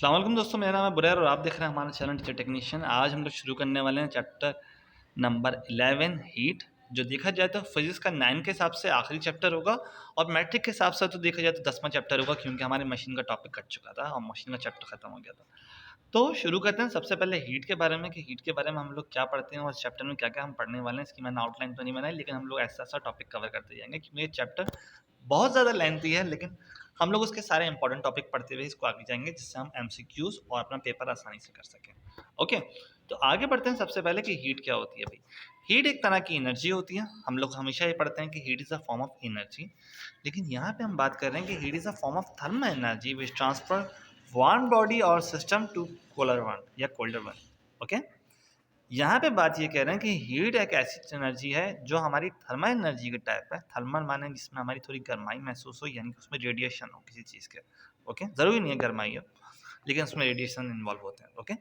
अस्सलाम वालेकुम दोस्तों, मेरा नाम है बुरैर और आप देख रहे हैं हमारा चैनल टीचर टेक्नीशियन। आज हम लोग शुरू करने वाले हैं चैप्टर नंबर 11 हीट। जो देखा जाए तो फिजिक्स का 9 के हिसाब से आखिरी चैप्टर होगा और मैट्रिक के हिसाब से तो देखा जाए तो 10वां चैप्टर होगा, क्योंकि हमारे मशीन का टॉपिक कट चुका था और मशीन का चैप्टर खत्म हो गया था। तो शुरू करते हैं सबसे पहले हीट के बारे में कि हीट के बारे में हम लोग क्या पढ़ते हैं और इस चैप्टर में क्या क्या हम पढ़ने वाले हैं। इसकी मैंने आउटलाइन तो नहीं बनाई, लेकिन हम लोग ऐसा ऐसा टॉपिक कवर करते जाएंगे क्योंकि ये चैप्टर बहुत ज़्यादा लेंथी है, लेकिन हम लोग उसके सारे इंपॉर्टेंट टॉपिक पढ़ते हुए इसको आगे जाएंगे, जिससे हम एमसीक्यूज और अपना पेपर आसानी से कर सकें। ओके, तो आगे बढ़ते हैं। सबसे पहले कि हीट क्या होती है भाई। हीट एक तरह की एनर्जी होती है। हम लोग हमेशा ये पढ़ते हैं कि heat is a form of energy, लेकिन यहाँ पे हम बात कर रहे हैं कि heat is a form of thermal energy which transfer one body और सिस्टम टू कोलर वन या कोल्डर वन। ओके, यहाँ पे बात ये कह रहे हैं कि हीट एक ऐसी एनर्जी है जो हमारी थर्मल एनर्जी के टाइप है। थर्मल माने जिसमें हमारी थोड़ी गर्माई महसूस हो, यानी कि उसमें रेडिएशन हो किसी चीज़ के। ओके, ज़रूरी नहीं है गर्माई हो, लेकिन उसमें रेडिएशन इन्वॉल्व होते हैं। ओके,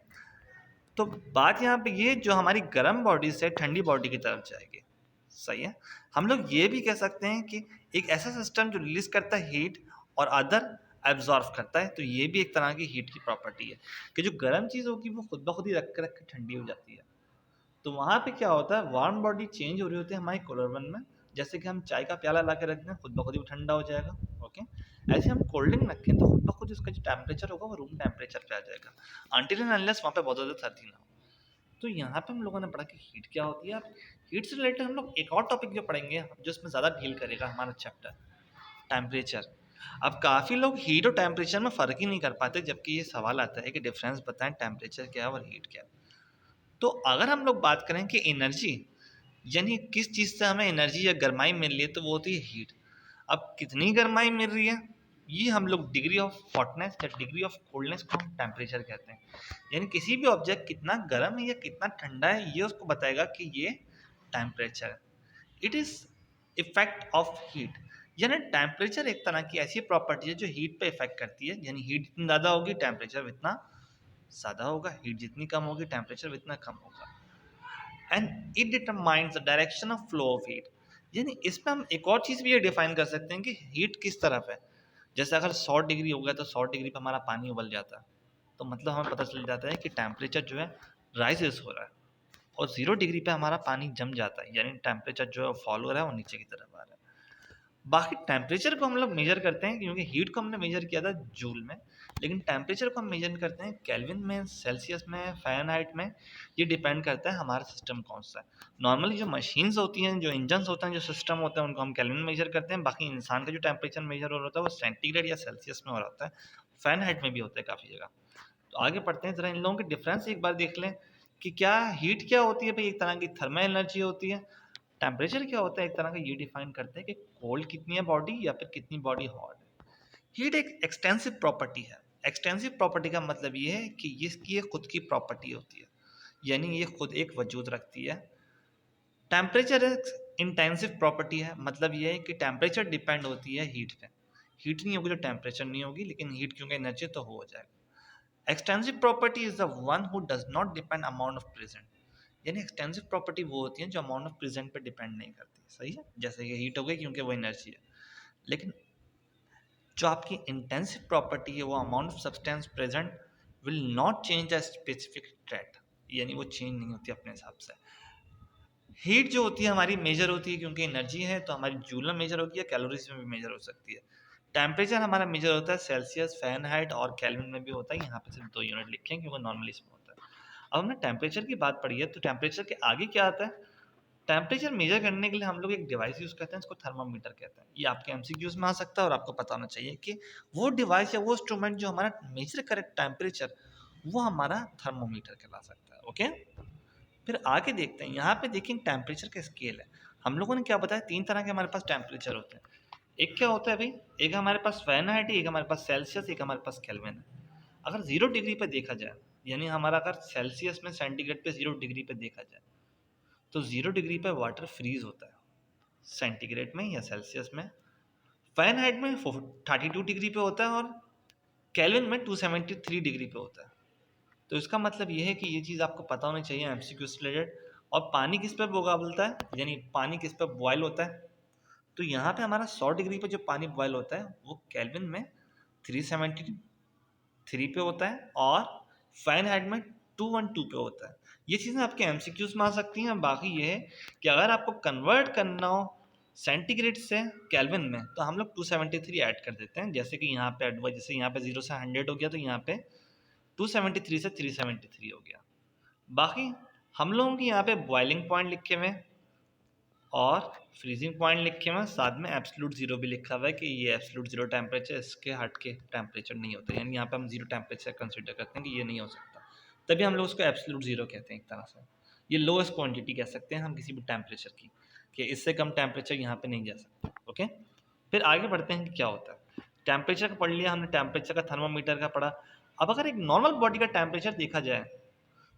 तो बात यहाँ पे ये जो हमारी गर्म बॉडी से ठंडी बॉडी की तरफ जाएगी। सही है। हम लोग ये भी कह सकते हैं कि एक ऐसा सिस्टम जो रिलीज करता है हीट और अदर एब्जॉर्व करता है, तो ये भी एक तरह की हीट की प्रॉपर्टी है कि जो गर्म चीज़ होगी वो खुद ब खुद ही रख के ठंडी हो जाती है। तो वहाँ पे क्या होता है, वार्म बॉडी चेंज हो रही होती है हमारे कोलर वन में। जैसे कि हम चाय का प्याला ला के रख दें, खुद ब खुद ही वो ठंडा हो जाएगा। ओके, ऐसे हम कोल्ड ड्रिंक रखें तो खुद ब खुद उसका जो टेम्परेचर होगा वो रूम टेम्परेचर पे आ जाएगा, अनटिल एंड अनलेस वहाँ पे बहुत ज़्यादा सर्दी ना हो। तो यहाँ पे हम लोगों ने पढ़ा कि हीट क्या होती है। अब हीट से रिलेटेड हम लोग एक और टॉपिक जो पढ़ेंगे जो इसमें ज़्यादा डील करेगा हमारा चैप्टर, टेम्परेचर। अब काफ़ी लोग हीट और टेम्परेचर में फ़र्क ही नहीं कर पाते, जबकि ये सवाल आता है कि डिफरेंस बताएं टेम्परेचर क्या है और हीट क्या है। तो अगर हम लोग बात करें कि एनर्जी यानी किस चीज़ से हमें एनर्जी या गर्माई मिल रही है, तो वो होती है हीट। अब कितनी गर्माई मिल रही है, ये हम लोग डिग्री ऑफ हॉटनेस या डिग्री ऑफ कोल्डनेस को हम टेम्परेचर कहते हैं। यानी किसी भी ऑब्जेक्ट कितना गर्म है या कितना ठंडा है, ये उसको बताएगा कि ये टेम्परेचर है। It is effect of heat. यानी टेम्परेचर एक तरह की ऐसी प्रॉपर्टी है जो हीट पे इफेक्ट करती है। यानी हीट जितनी ज़्यादा होगी टेम्परेचर उतना ज़्यादा होगा, हीट जितनी कम होगी टेम्परेचर उतना कम होगा। And it determines the direction of flow of heat. यानी इसमें हम एक और चीज़ भी ये डिफाइन कर सकते हैं कि हीट किस तरफ है। जैसे अगर 100 डिग्री हो गया तो 100 डिग्री पे हमारा पानी उबल जाता है, तो मतलब हमें पता चल जाता है कि टेम्परेचर जो है राइजेस हो रहा है। और 0 डिग्री पे हमारा पानी जम जाता है, यानी टेम्परेचर जो है फॉल हो रहा है और नीचे की तरफ आ रहा है। बाकी टेम्परेचर को हम लोग मेजर करते हैं, क्योंकि हीट को हमने मेजर किया था जूल में, लेकिन टेम्परेचर को हम मेजर करते हैं केल्विन में, सेल्सियस में, फ़ारेनहाइट में। ये डिपेंड करता है हमारा सिस्टम कौन सा है। नॉर्मली जो मशीन्स होती हैं, जो इंजन्स होते हैं, जो सिस्टम होते हैं, उनको हम केल्विन में मेजर करते हैं। बाकी इंसान का जो टेम्परेचर मेजर हो रहा होता है वो सेंटीग्रेड या सेल्सियस में हो रहा होता है। फ़ारेनहाइट में भी होता है काफ़ी जगह। तो आगे पढ़ते हैं, ज़रा इन लोगों के डिफरेंस एक बार देख लें कि क्या हीट क्या होती है भाई। एक तरह की थर्मल एनर्जी होती है। टेम्परेचर क्या होता है, एक तरह का ये डिफाइन करते हैं कि कोल्ड कितनी है बॉडी या फिर कितनी बॉडी हॉट है। हीट एक एक्सटेंसिव प्रॉपर्टी है। एक्सटेंसिव प्रॉपर्टी का मतलब ये है कि इसकी एक खुद की प्रॉपर्टी होती है, यानी ये खुद एक वजूद रखती है। टेम्परेचर एक इंटेंसिव प्रॉपर्टी है, मतलब ये है कि टेम्परेचर डिपेंड होती है हीट पे। हीट नहीं होगी तो टेम्परेचर नहीं होगी, लेकिन हीट क्योंकि एनर्जी तो हो जाएगा। Extensive property is the one who does not depend amount of present. यानी एक्सटेंसिव प्रॉपर्टी वो होती है जो अमाउंट ऑफ प्रेजेंट पे डिपेंड नहीं करती। सही है, जैसे कि हीट हो गई क्योंकि वो एनर्जी है। लेकिन जो आपकी इंटेंसिव प्रॉपर्टी है वो amount of substance present will not change a specific trait, यानी वो चेंज नहीं होती अपने हिसाब से। हीट जो होती है हमारी मेजर होती है क्योंकि एनर्जी है, तो हमारी जूल में मेजर होगी या कैलोरीज में भी मेजर हो सकती है। टेम्परेचर हमारा मेजर होता है सेल्सियस, फ़ारेनहाइट और केल्विन में भी होता है। यहाँ पे सिर्फ 2 यूनिट लिखे हैं क्योंकि नॉर्मली इसमें होता है। अब हमने टेम्परेचर की बात पढ़ी है, तो टेम्परेचर के आगे क्या आता है। टेम्परेचर मेजर करने के लिए हम लोग एक डिवाइस यूज़ करते हैं, इसको थर्मामीटर कहते हैं। ये आपके एमसीक्यूज में आ सकता है और आपको पता होना चाहिए कि वो डिवाइस या वो इंस्ट्रूमेंट जो हमारा मेजर करे टेम्परेचर, वो हमारा थर्मोमीटर कहला सकता है। ओके, फिर आगे देखते हैं। यहाँ पे देखिए टेम्परेचर का स्केल है। हम लोगों ने क्या बताया, 3 तरह के हमारे पास टेम्परेचर होते हैं। एक क्या होता है भाई, एक हमारे पास फ़ारेनहाइट है, एक हमारे पास सेल्सियस, एक हमारे पास केल्विन है। अगर 0 डिग्री पे देखा जाए, यानी हमारा अगर सेल्सियस में सेंटीग्रेड पे 0 डिग्री पे देखा जाए, तो 0 डिग्री पे वाटर फ्रीज होता है सेंटीग्रेड में या सेल्सियस में। फ़ारेनहाइट में 32 डिग्री पे होता है और केल्विन में 273 डिग्री पे होता है। तो इसका मतलब ये है कि ये चीज़ आपको पता होनी चाहिए एमसीक्यू से रिलेटेड। और पानी किस पे बोलता है, यानी पानी किस पे बॉयल होता है। तो यहाँ पे हमारा 100 डिग्री पे जो पानी बॉयल होता है वो केल्विन में 370 3 पे होता है और फ़ारेनहाइट में 212 पे होता है। ये चीज़ें आपके एमसीक्यूज़ में आ सकती हैं। बाकी ये है कि अगर आपको कन्वर्ट करना हो सेंटीग्रेड से केल्विन में, तो हम लोग 273 ऐड कर देते हैं। जैसे कि यहाँ पे जैसे यहाँ पे 0 से 100 हो गया, तो यहाँ पे 273 से 373 हो गया। बाकी हम लोगों की यहाँ पे बॉइलिंग पॉइंट लिखे हुए हैं और फ्रीजिंग पॉइंट लिखे हुए हैं, साथ में एब्सोल्यूट जीरो भी लिखा हुआ है कि ये एब्सोल्यूट जीरो टेम्परेचर, इसके हट के टेम्परेचर नहीं होता, यानी यहाँ पे हम जीरो टेम्परेचर कंसिडर करते हैं कि ये नहीं हो सकता, तभी हम लोग उसको एब्सोल्यूट जीरो कहते हैं एक तरह से। ये लोएस्ट क्वांटिटी कह सकते हैं हम किसी भी टेम्परेचर की, कि इससे कम टेम्परेचर यहाँ पे नहीं जा सकता। ओके, फिर आगे बढ़ते हैं कि क्या होता है। टेम्परेचर का पढ़ लिया हमने, टेम्परेचर का थर्मामीटर का पढ़ा। अब अगर एक नॉर्मल बॉडी का टेम्परेचर देखा जाए,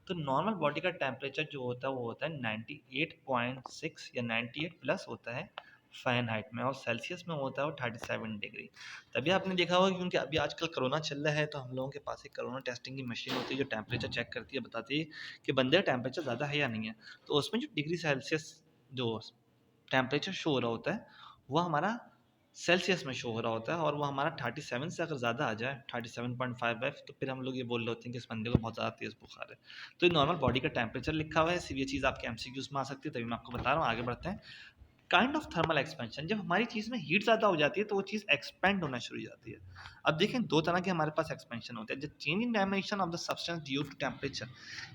तो नॉर्मल बॉडी का टेम्परेचर जो होता है वो होता है 98.6 या 98 प्लस होता है फ़ारेनहाइट में, और सेल्सियस में होता है वो 37 डिग्री। तभी आपने देखा होगा, क्योंकि अभी आजकल कोरोना चल रहा है, तो हम लोगों के पास एक कोरोना टेस्टिंग की मशीन होती है जो टेम्परेचर चेक करती है, बताती है कि बंदे का टेम्परेचर ज़्यादा है या नहीं है। तो उसमें जो डिग्री सेल्सियस जो टेम्परेचर शो हो रहा होता है, वो हमारा सेल्सियस में शो हो रहा होता है, और वो हमारा 37 से अगर ज़्यादा आ जाए, 37.55, तो फिर हम लोग ये बोल रहे होते हैं कि इस बंदे को बहुत ज़्यादा तेज़ बुखार है। तो ये नॉर्मल बॉडी का टेम्परेचर लिखा हुआ है, सिर्फ ये चीज़ आपके एमसीक्यूज़ में आ सकती है, तभी मैं आपको बता रहा हूँ। आगे बढ़ते हैं। काइंड ऑफ थर्मल एक्सपेंशन, जब हमारी चीज़ में हीट ज़्यादा हो जाती है, तो वो चीज़ एक्सपेंड होना शुरू हो जाती है। अब देखें, दो तरह के हमारे पास एक्सपेंशन होते हैं, जो change in dimension of the substance due to temperature,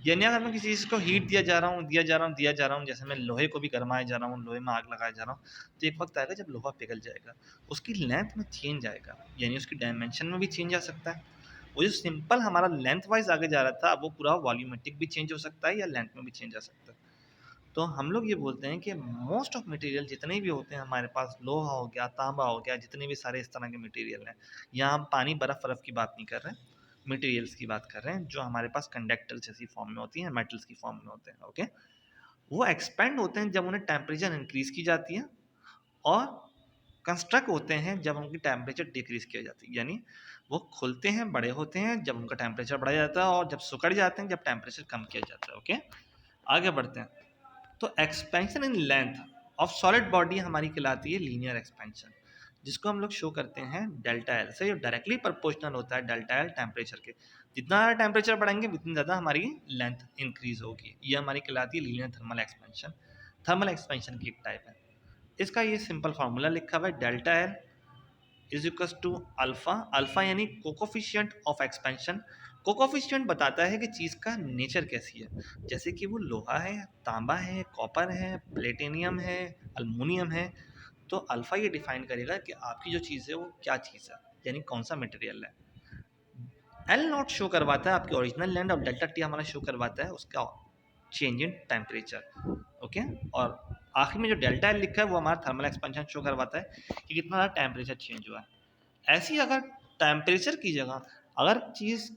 यानी अगर मैं किसी चीज़ को हीट दिया जा रहा हूँ, जैसे मैं लोहे को भी गरमाया जा रहा हूँ, लोहे में आग लगाया जा रहा हूँ, तो एक वक्त आएगा जब लोहा पिघल जाएगा, उसकी लेंथ में चेंज आएगा, यानी उसकी डायमेंशन में भी चेंज आ सकता है। वो जो सिंपल हमारा लेंथ वाइज आगे जा रहा था, अब वो पूरा वॉल्यूमेट्रिक भी चेंज हो सकता है या लेंथ में भी चेंज आ सकता है। तो हम लोग ये बोलते हैं कि मोस्ट ऑफ मटेरियल जितने भी होते हैं हमारे पास, लोहा हो गया, तांबा हो गया, जितने भी सारे इस तरह के मटेरियल हैं, यहाँ हम पानी बर्फ़ बर्फ़ की बात नहीं कर रहे हैं, मटेरियल्स की बात कर रहे हैं जो हमारे पास कंडक्टर जैसी फॉर्म में होती हैं, मेटल्स की फॉर्म में होते हैं। ओके, वो एक्सपेंड होते हैं जब उन्हें टेम्परेचर इंक्रीज की जाती है, और कंस्ट्रक्ट होते हैं जब उनकी टेम्परेचर डिक्रीज किया जाती है, यानी वो खुलते हैं, बड़े होते हैं जब उनका टेम्परेचर बढ़ा जाता है, और जब सिकुड़ जाते हैं जब टेम्परेचर कम किया जाता है। ओके, आगे बढ़ते हैं। तो expansion in length of solid body हमारी कहलाती है लीनियर एक्सपेंशन, जिसको हम लोग शो करते हैं डेल्टा एल से, जो डायरेक्टली प्रोपोर्शनल होता है डेल्टा एल टेम्परेचर के। जितना ज़्यादा टेम्परेचर बढ़ेंगे उतनी ज़्यादा हमारी लेंथ इंक्रीज होगी। ये हमारी कहलाती है linear thermal expansion. Thermal expansion की एक टाइप है। इसका ये सिंपल फार्मूला लिखा हुआ है, delta L is equal to alpha. Alpha यानी कोकोफिशिएंट ऑफ एक्सपेंशन। कोकोफिशिएंट बताता है कि चीज़ का नेचर कैसी है, जैसे कि वो लोहा है, तांबा है, कॉपर है, प्लेटिनियम है, अल्मुनियम है। तो अल्फा ये डिफाइन करेगा कि आपकी जो चीज़ है वो क्या चीज़ है, यानी कौन सा मटेरियल है। एल नॉट शो करवाता है आपकी ओरिजिनल लेंथ, और डेल्टा टी हमारा शो करवाता है उसका चेंज इन टेम्परेचर। ओके, और आखिर में जो डेल्टा एल लिखा है वो हमारा थर्मल एक्सपेंशन शो करवाता है कि कितना ज़्यादा टेम्परेचर चेंज हुआ है। ऐसी अगर टेम्परेचर की जगह अगर चीज़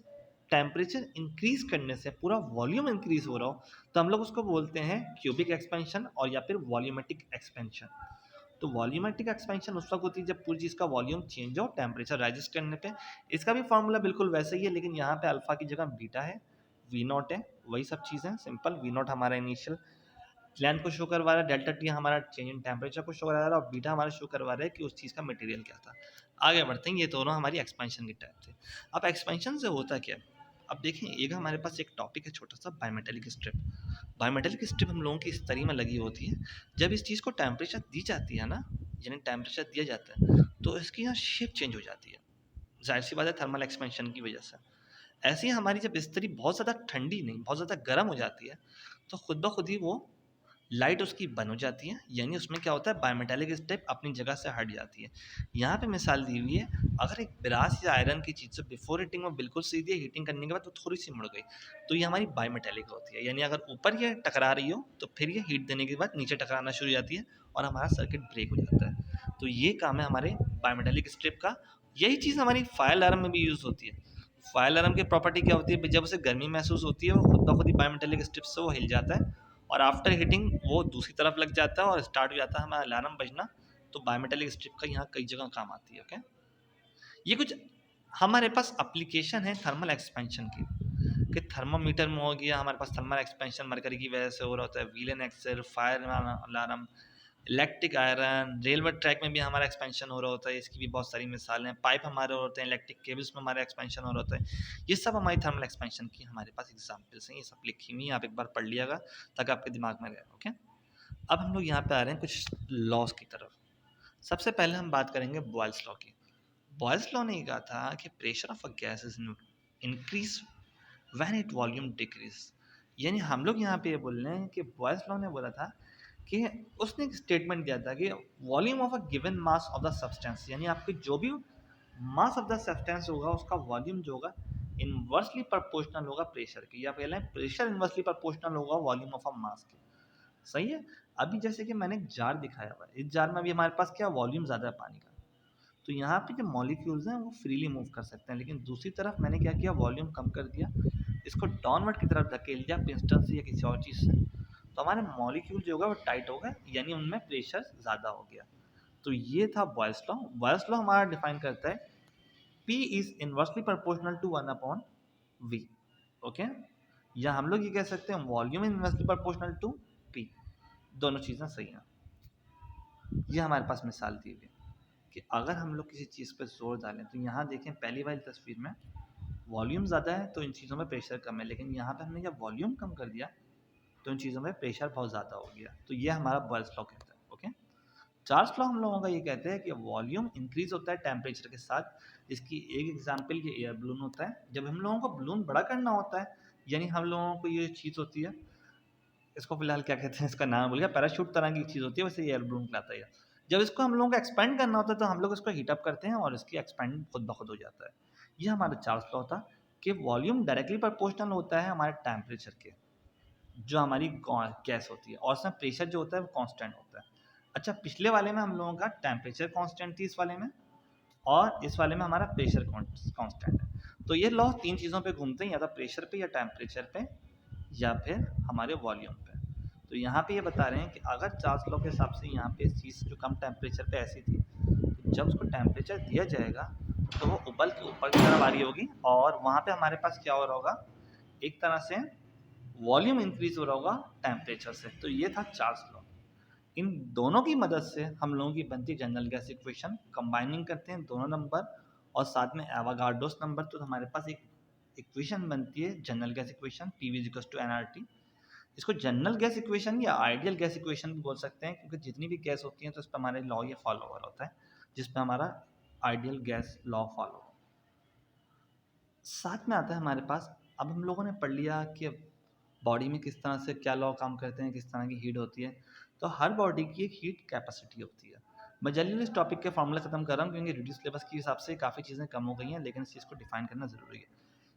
टेम्परेचर इंक्रीज करने से पूरा वॉल्यूम इंक्रीज हो रहा हो, तो हम लोग उसको बोलते हैं क्यूबिक एक्सपेंशन, और या फिर वॉल्यूमेटिक एक्सपेंशन। तो वॉल्यूमेट्रिक एक्सपेंशन उस वक्त होती है जब पूरी चीज़ का वॉल्यूम चेंज हो टेम्परेचर राइज करने पे। इसका भी फॉर्मूला बिल्कुल वैसे ही है, लेकिन यहाँ पे अल्फा की जगह बीटा है, वी नॉट है, वही सब चीज़ें सिंपल। वी नॉट हमारा इनिशियल लेंथ को शो करवा रहा है, डेल्टा टी हमारा चेंज इन टेम्परेचर को शो करवा रहा है, और बीटा हमारा शो करवा रहा है कि उस चीज़ का मटेरियल क्या था। आगे बढ़ते हैं, ये दोनों हमारी एक्सपेंशन की टाइप थे। अब एक्सपेंशन से होता क्या है, अब देखें, एक हमारे पास एक टॉपिक है छोटा सा, बायोमेटेलिक स्ट्रिप। बायोमेटेलिक स्ट्रिप हम लोगों की इस तरी में लगी होती है, जब इस चीज़ को टेम्परेचर दी जाती है ना, यानी टेम्परेचर दिया जाता है, तो इसकी यहाँ शेप चेंज हो जाती है, जाहिर सी बात है थर्मल एक्सपेंशन की वजह से। ऐसे ही हमारी जब इस्त्री बहुत ज़्यादा ठंडी नहीं, बहुत ज़्यादा गर्म हो जाती है, तो खुद ब खुद ही वो लाइट उसकी बंद हो जाती है, यानी उसमें क्या होता है, बायोमेटेलिक स्टेप अपनी जगह से हट जाती है। यहाँ पे मिसाल दी हुई है, अगर एक ब्रास या आयरन की चीज़ से बिफोर हीटिंग में बिल्कुल सीधी है, हीटिंग करने के बाद तो थोड़ी सी मुड़ गई, तो ये हमारी बायोमेटेलिक होती है। यानी अगर ऊपर ये टकरा रही हो, तो फिर ये हीट देने के बाद नीचे टकराना शुरू हो जाती है, और हमारा सर्किट ब्रेक हो जाता है। तो ये काम है हमारे बायोमेटेलिक स्ट्रिप का। यही चीज़ हमारी फायर अलार्म में भी यूज़ होती है। फायर अलार्म की प्रॉपर्टी क्या होती है, जब उसे गर्मी महसूस होती है, वो खुद ब खुद ही बायोमेटेलिक स्ट्रिप से वो हिल जाता है, और आफ्टर हिटिंग वो दूसरी तरफ लग जाता है और स्टार्ट हो जाता है हमारा अलार्म बजना। तो बायोमेटेलिक स्ट्रिप का यहाँ कई जगह काम आती है। ओके, ये कुछ हमारे पास एप्लीकेशन है थर्मल एक्सपेंशन की, कि थर्मामीटर में हो गया हमारे पास थर्मल एक्सपेंशन, मरकरी की वजह से हो रहा होता है, wheel and axle, fire alarm, electric iron, railway track में भी हमारा एक्सपेंशन हो रहा होता है, इसकी भी बहुत सारी मिसालें हैं। पाइप हमारे होते हैं, इलेक्ट्रिक केबल्स में हमारा एक्सपेंशन हो रहा होता है। ये सब हमारी थर्मल एक्सपेंशन की हमारे पास एग्जाम्पल्स हैं, ये सब लिखी हुई हैं, आप एक बार पढ़ लिएगा ताकि आपके दिमाग में रहे। ओके, अब हम लोग यहाँ पे आ रहे हैं कुछ लॉस की तरफ। सबसे पहले हम बात करेंगे बॉयल्स लॉ की। बॉयल्स लॉ ने कहा था कि pressure of a gas is increase when it volume decrease. यानी हम लोग यहाँ पे ये बोल रहे हैं कि बॉयल्स लॉ ने बोला था कि उसने एक स्टेटमेंट दिया था कि volume of a given mass of the substance, यानी आपके जो भी मास ऑफ द सब्सटेंस होगा उसका वॉल्यूम जो होगा इनवर्सली प्रोपोर्शनल होगा प्रेशर की, या पहले प्रेशर इनवर्सली प्रोपोर्शनल होगा वॉल्यूम ऑफ अ मास के। सही है। अभी जैसे कि मैंने एक जार दिखाया हुआ है, इस जार में अभी हमारे पास क्या वॉल्यूम ज़्यादा है पानी का, तो यहाँ पे जो मॉलिक्यूल्स हैं वो फ्रीली मूव कर सकते हैं, लेकिन दूसरी तरफ मैंने क्या किया, वॉल्यूम कम कर दिया, इसको डाउनवर्ड की तरफ धकेल दिया पिस्टन से या किसी और चीज़ से, तो हमारे मॉलिक्यूल जो होगा वो टाइट हो गए, यानी उनमें प्रेशर ज़्यादा हो गया। तो ये था बॉयल्स लॉ। बॉयल्स लॉ हमारा डिफाइन करता है P is inversely proportional to 1/V। Okay, या हम लोग ये कह सकते हैं volume inversely proportional to P। दोनों चीज़ें सही हैं। ये हमारे पास मिसाल दी हुई है कि अगर हम लोग किसी चीज़ पर जोर डालें, तो यहाँ देखें पहली वाली तस्वीर में वॉल्यूम ज़्यादा है तो इन चीज़ों में प्रेशर कम है, लेकिन यहाँ पे हमने जब वॉल्यूम कम कर दिया तो इन चीज़ों में प्रेशर बहुत ज़्यादा हो गया। तो ये हमारा बॉयल्स लॉ कहता है। ओके, चार्ल्स लॉ हम लोगों का ये कहते हैं कि वॉल्यूम इंक्रीज होता है टेम्परेचर के साथ। इसकी एक एग्जांपल ये एयर बलून होता है। जब हम लोगों को बलून बड़ा करना होता है, यानी हम लोगों को ये चीज़ होती है, इसको फिलहाल क्या कहते हैं, इसका नाम भूल गया, पैराशूट तरह की चीज़ होती है, वैसे एयर बलून कहलाता है। जब इसको हम लोगों को एक्सपेंड करना होता है तो हम लोग इसको हीटअप करते हैं और इसकी एक्सपेंड खुद ब खुद हो जाता है। ये हमारा चार्ल्स लॉ था कि वॉल्यूम डायरेक्टली प्रोपोर्शनल होता है हमारे टेम्परेचर के, जो हमारी गैस होती है, और उसमें प्रेशर जो होता है वो कांस्टेंट होता है। अच्छा, पिछले वाले में हम लोगों का टेम्परेचर कांस्टेंट थी इस वाले में, और इस वाले में हमारा प्रेशर कांस्टेंट है। तो ये लॉ तीन चीज़ों पे घूमते हैं, या तो प्रेशर पे, या टेम्परेचर पे, या फिर हमारे वॉल्यूम पे। तो यहाँ पे ये बता रहे हैं कि अगर चार्ल्स लॉ के हिसाब से यहाँ पे इस चीज़ जो कम टेम्परेचर पे ऐसी थी, तो जब उसको टेम्परेचर दिया जाएगा तो वो उबल के ऊपर की तरफ आ रही होगी, और वहाँ पे हमारे पास क्या हो रहा होगा, एक तरह से वॉल्यूम इंक्रीज हो रहा होगा टेम्परेचर से। तो ये था चार्ल्स लॉ। इन दोनों की मदद से हम लोगों की बनती है जनरल गैस इक्वेशन। कंबाइनिंग करते हैं दोनों नंबर और साथ में एवोगाड्रोस नंबर, तो हमारे पास एक इक्वेशन बनती है general gas equation, PV equals to nRT। इसको जनरल गैस इक्वेशन या आइडियल गैस इक्वेशन भी बोल सकते हैं, क्योंकि जितनी भी गैस होती हैं तो उस पर हमारे लॉ ये फॉलो हो रहा होता है, जिस पर हमारा आइडियल गैस लॉ फॉलो। साथ में आता है हमारे पास, अब हम लोगों ने पढ़ लिया कि बॉडी में किस तरह से क्या लॉ काम करते हैं, किस तरह की हीट होती है। तो हर बॉडी की एक हीट कैपेसिटी होती है। मैं जल्दी इस टॉपिक के फॉर्मूला खत्म कर रहा हूँ क्योंकि रिड्यूस सिलेबस के हिसाब से काफ़ी चीज़ें कम हो गई हैं, लेकिन इस चीज़ को डिफाइन करना ज़रूरी है।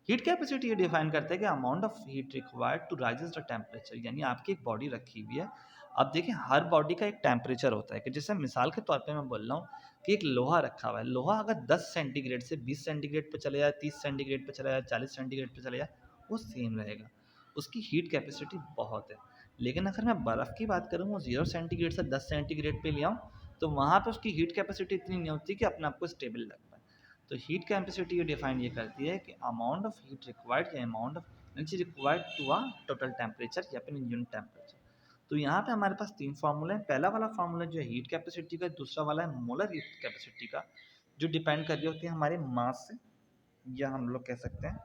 हीट कैपेसिटी ये डिफाइन करता है कि amount of heat required to raises the temperature, यानी आपकी एक बॉडी रखी हुई है। अब देखिए हर बॉडी का एक टेम्परेचर होता है, कि जैसे मिसाल के तौर पे मैं बोल रहा हूँ कि एक लोहा रखा हुआ है, लोहा अगर 10 सेंटीग्रेड से 20 सेंटीग्रेड पे चले जाए, 30 सेंटीग्रेड पे चले जाए, 40 सेंटीग्रेड पे चले जाए, वो सेम रहेगा, उसकी हीट कैपेसिटी बहुत है। लेकिन अगर मैं बर्फ़ की बात करूँ, वो 0 सेंटीग्रेड से 10 सेंटीग्रेड पे ले आऊँ, तो वहाँ पे उसकी हीट कैपेसिटी इतनी नहीं होती कि अपने आप को स्टेबल रख पाए। तो हीट कैपेसिटी ये डिफाइन ये करती है कि अमाउंट ऑफ हीट रिक्वायर्ड, या amount of energy required to a total temperature, या फिर यूनिट टेम्परेचर। तो यहाँ पे हमारे पास तीन फार्मूले हैं। पहला वाला फार्मूला जो है हीट कैपेसिटी का, दूसरा वाला है मोलर हीट कैपेसिटी का, जो डिपेंड कर रही होती है हमारे मास से, या हम लोग कह सकते हैं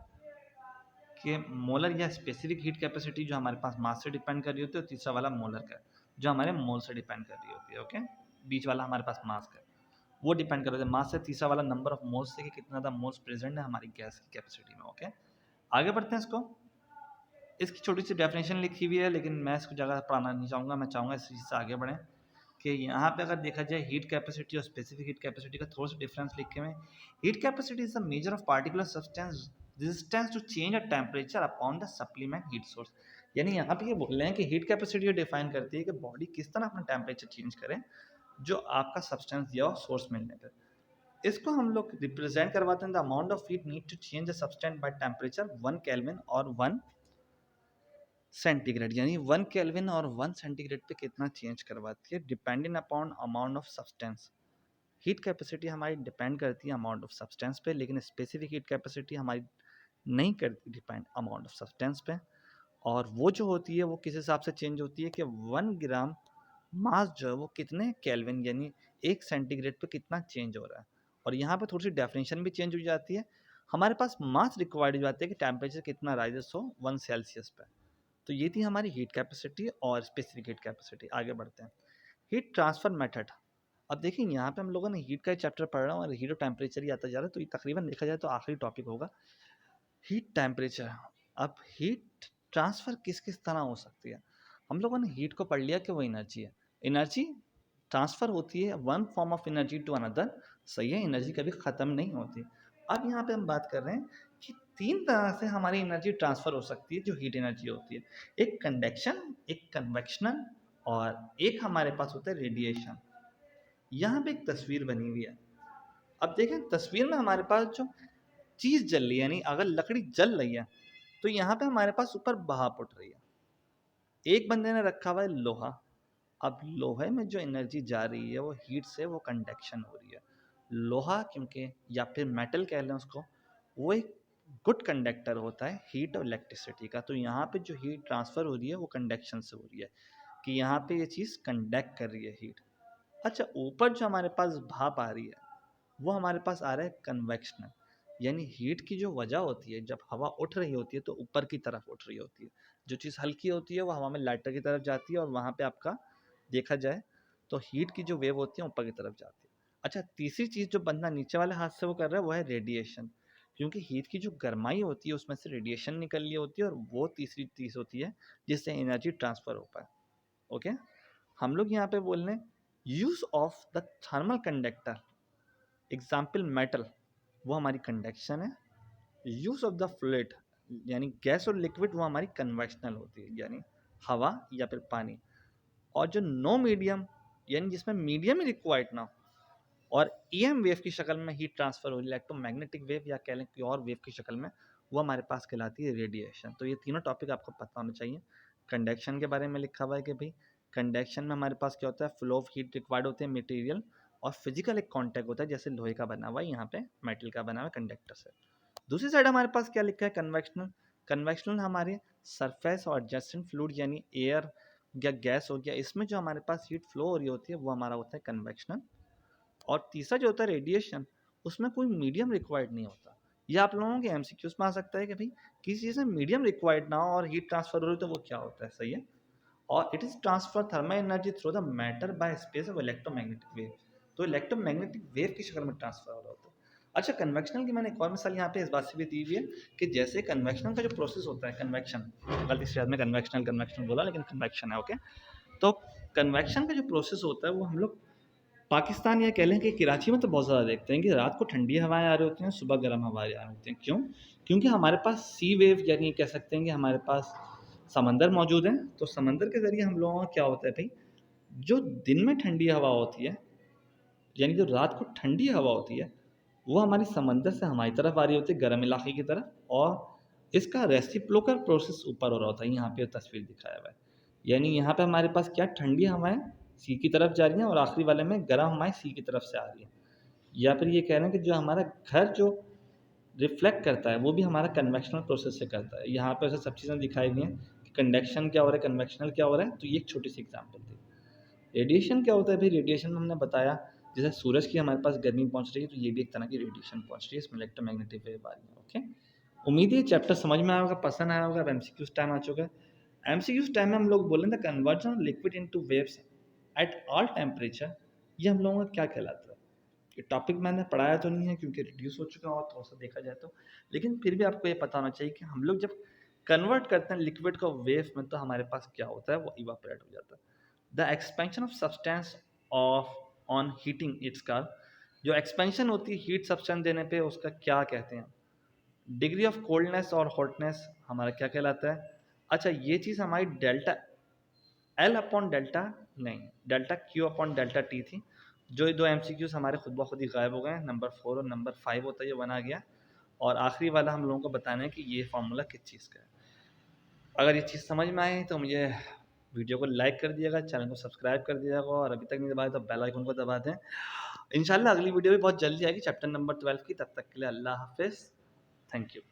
कि मोलर या स्पेसिफिक हीट कैपेसिटी जो हमारे पास मास से डिपेंड कर रही होती है, और तीसरा वाला मोलर का जो हमारे मोल से डिपेंड कर रही होती है। ओके, बीच वाला हमारे पास मास का वो डिपेंड कर रहा है मास से, तीसरा वाला नंबर ऑफ मोल्स से कि कितना ज़्यादा मोल्स प्रेजेंट है हमारी गैस की कैपेसिटी में। ओके, आगे बढ़ते हैं। इसकी छोटी सी डेफिनेशन लिखी हुई है, लेकिन मैं इसको ज़्यादा पढ़ाना नहीं चाहूँगा। मैं चाहूँगा इस चीज़ से आगे बढ़ें कि यहाँ पे अगर देखा जाए हीट कैपेसिटी और स्पेसिफिक हीट कैपेसिटी का थोड़ा सा डिफरेंस लिखे हुए। Heat capacity is the measure of particular substance resistance to change a temperature upon the supplement heat source. यानी यहाँ पे ये बोल रहे हैं कि हीट कैपेसिटी ये डिफाइन करती है कि बॉडी किस तरह अपना टेम्परेचर चेंज करे, जो आपका सब्सटेंस दिया हो सोर्स मिलने पर। इसको हम लोग रिप्रेजेंट करवाते हैं the amount of heat need to change the substance by temperature 1 kelvin और 1 सेंटीग्रेड, यानी 1 केल्विन और 1 सेंटीग्रेड पे कितना चेंज करवाती है, depending upon amount of substance. Heat capacity हमारी डिपेंड करती है अमाउंट ऑफ सब्सटेंस पे, लेकिन स्पेसिफिक हीट कैपेसिटी हमारी नहीं करती डिपेंड अमाउंट ऑफ सब्सटेंस पे। और वो जो होती है वो किस हिसाब से चेंज होती है कि 1 ग्राम मास जो है वो कितने केल्विन यानी 1 सेंटीग्रेड पे कितना चेंज हो रहा है। और यहाँ पे थोड़ी-सी डेफिनेशन भी चेंज हो जाती है। हमारे पास मास रिक्वायर्ड हो जाती है कि टेम्परेचर कितना राइज़ेस हो 1 सेल्सियस पे। तो ये थी हमारी हीट कैपेसिटी और स्पेसिफिक हीट कैपेसिटी। आगे बढ़ते हैं। Heat transfer method. अब देखिए यहाँ पे हम लोगों ने हीट का चैप्टर पढ़ रहा हूँ और हीट और टेम्परेचर ही आता जा रहा है, तो ये तकरीबन देखा जाए तो आखिरी टॉपिक होगा हीट टेम्परेचर। अब हीट ट्रांसफ़र किस किस तरह हो सकती है। हम लोगों ने हीट को पढ़ लिया कि वो एनर्जी है। एनर्जी ट्रांसफ़र होती है one form of energy to another. सही है, एनर्जी कभी ख़त्म नहीं होती। अब यहाँ पे हम बात कर रहे हैं कि 3 तरह से हमारी एनर्जी ट्रांसफ़र हो सकती है जो हीट एनर्जी होती है। एक कंडक्शन, एक कन्वेक्शनल और एक हमारे पास होता है रेडिएशन। यहाँ पे एक तस्वीर बनी हुई है। अब देखें तस्वीर में हमारे पास जो चीज़ जल रही है, यानी अगर लकड़ी जल रही है तो यहाँ पे हमारे पास ऊपर भाप उठ रही है। एक बंदे ने रखा हुआ है लोहा। अब लोहे में जो एनर्जी जा रही है वो हीट से वो कंडक्शन हो रही है। लोहा क्योंकि या फिर मेटल कह लें उसको, वो एक गुड कंडक्टर होता है हीट और इलेक्ट्रिसिटी का। तो यहाँ पे जो हीट ट्रांसफ़र हो रही है वो कंडक्शन से हो रही है कि यहाँ पे ये चीज़ कंडक्ट कर रही है हीट। अच्छा, ऊपर जो हमारे पास भाप आ रही है वो हमारे पास आ रहा है कन्वेक्शनल, यानी हीट की जो वजह होती है जब हवा उठ रही होती है तो ऊपर की तरफ उठ रही होती है। जो चीज़ हल्की होती है वो हवा में लाइटर की तरफ जाती है और वहाँ पे आपका देखा जाए तो हीट की जो वेव होती है ऊपर की तरफ जाती है। अच्छा, तीसरी चीज़ जो बंदा नीचे वाले हाथ से वो कर रहा है वो है रेडिएशन, क्योंकि हीट की जो गर्माई होती है उसमें से रेडिएशन निकल रही होती है और वो तीसरी चीज़ होती है जिससे एनर्जी ट्रांसफ़र हो पाए। ओके, हम लोग यहाँ पे बोल रहे हैं use of the thermal conductor. Example metal, वो हमारी कंडक्शन है। यूज ऑफ द फ्लूइड यानी गैस और लिक्विड वो हमारी कन्वेक्शनल होती है, यानी हवा या फिर पानी। और जो नो मीडियम यानी जिसमें मीडियम ही रिक्वायर्ड ना हो और ईएम वेव की शक्ल में हीट ट्रांसफर हो, इलेक्ट्रोमैग्नेटिक वेव या कह लें कोई और वेव की शक्ल में, वो हमारे पास कहलाती है रेडिएशन। तो ये तीनों टॉपिक आपको पता होना चाहिए। कंडक्शन के बारे में लिखा हुआ है कि भाई कंडक्शन में हमारे पास क्या होता है, फ्लो ऑफ हीट रिक्वायर्ड होते हैं मटेरियल और फिजिकल एक कॉन्टैक्ट होता है, जैसे लोहे का बना हुआ है, यहाँ पे मेटल का बना हुआ है कंडक्टर से। दूसरी साइड हमारे पास क्या लिखा है, कन्वेक्शनल। कन्वेक्शनल हमारे सरफेस और एडजेसेंट फ्लूइड यानी एयर या गैस हो गया, इसमें जो हमारे पास हीट फ्लो हो रही होती है वो हमारा होता है कन्वेक्शनल। और तीसरा जो होता है रेडिएशन, उसमें कोई मीडियम रिक्वायर्ड नहीं होता। ये आप लोगों के एमसीक्यूज में आ सकता है कि भाई किसी चीज़ में मीडियम रिक्वायर्ड ना हो और हीट ट्रांसफर हो रही तो वो क्या होता है। सही है, और it is transfer thermal energy through the matter bye space of electromagnetic wave. तो इलेक्ट्रोमैग्नेटिक वेव की शक्ल में ट्रांसफर हो रहा होता है। अच्छा, कन्वेक्शनल की मैंने एक और मिसाल यहाँ पे इस बात से भी दी हुई है कि जैसे कन्वेक्शनल का जो प्रोसेस होता है, कन्वेक्शन, गलती से शायद मैं कन्वेक्शनल कन्वेक्शनल बोला लेकिन कन्वेक्शन है। ओके, तो कन्वेक्शन का जो प्रोसेस होता है वो हम लोग पाकिस्तान या कह लें कि कराची में तो बहुत ज़्यादा देखते हैं कि रात को ठंडी हवाएं आ रही होती हैं, सुबह गर्म हवाएं आ रही होती हैं। क्यों? क्योंकि हमारे पास सी वेव यानी कह सकते हैं कि हमारे पास समंदर मौजूद है। तो समंदर के ज़रिए हम लोगों का क्या होता है भाई, जो दिन में ठंडी हवा होती है यानी जो रात को ठंडी हवा होती है वो हमारी समंदर से हमारी तरफ आ रही होती है, गर्म इलाके की तरफ, और इसका रेसिप्रोकल प्रोसेस ऊपर हो रहा होता है। यहाँ पे तस्वीर दिखाया हुआ है, यानी यहाँ पे हमारे पास क्या ठंडी हवाएं सी की तरफ जा रही हैं और आखिरी वाले में गर्म हवाएं सी की तरफ से आ रही हैं। या फिर ये कह रहे हैं कि जो हमारा घर जो रिफ्लेक्ट करता है वो भी हमारा कन्वेक्शनल प्रोसेस से करता है। यहाँ पे ऐसे सब चीज़ें दिखाई हुई हैं कि कंडक्शन क्या हो रहा है, कन्वेक्शनल क्या हो रहा है। तो ये एक छोटी सी एग्जाम्पल थी। रेडिएशन क्या होता है भाई, रेडिएशन में हमने बताया जैसे सूरज की हमारे पास गर्मी पहुंच रही है तो ये भी एक तरह की रेडिएशन पहुंच रही है, इसमें इलेक्ट्रोमैग्नेटिक वेव आ रही है। ओके, उम्मीद है ये चैप्टर समझ में आया होगा, पसंद आया होगा। अब एमसीक्यूज टाइम आ चुका है। एमसीक्यूज टाइम में हम लोग बोलें the conversion of liquid into waves at all temperature, ये हम लोगों का क्या कहलाता है। ये टॉपिक मैंने पढ़ाया तो नहीं है क्योंकि रिड्यूस हो चुका है और थोड़ा सा देखा जाए तो, लेकिन फिर भी आपको ये पता होना चाहिए कि हम लोग जब कन्वर्ट करते हैं लिक्विड को वेव में तो हमारे पास क्या होता है, वो इवापोरेट हो जाता है। The expansion of substance of on heating it's का, जो एक्सपेंशन होती है हीट सब्सटेंस देने पे उसका क्या कहते हैं। डिग्री ऑफ कोल्डनेस और हॉटनेस हमारा क्या कहलाता है। अच्छा, ये चीज़ हमारी डेल्टा एल अपॉन डेल्टा, नहीं, delta Q upon delta T थी। जो ये दो एमसीक्यूज हमारे खुद ब खुद ही गायब हो गए हैं। नंबर 4 और नंबर 5 होता है, ये बना गया। और आखिरी वाला हम लोगों को बताना है कि ये फार्मूला किस चीज़ का है। अगर ये चीज़ समझ में आए तो मुझे वीडियो को लाइक कर दिएगा, चैनल को सब्सक्राइब कर दिएगा और अभी तक नहीं दबाया तो बेल आइकन को दबा दें। इंशाल्लाह अगली वीडियो भी बहुत जल्दी आएगी चैप्टर नंबर 12 की। तब तक के लिए अल्लाह हाफिज़, थैंक यू।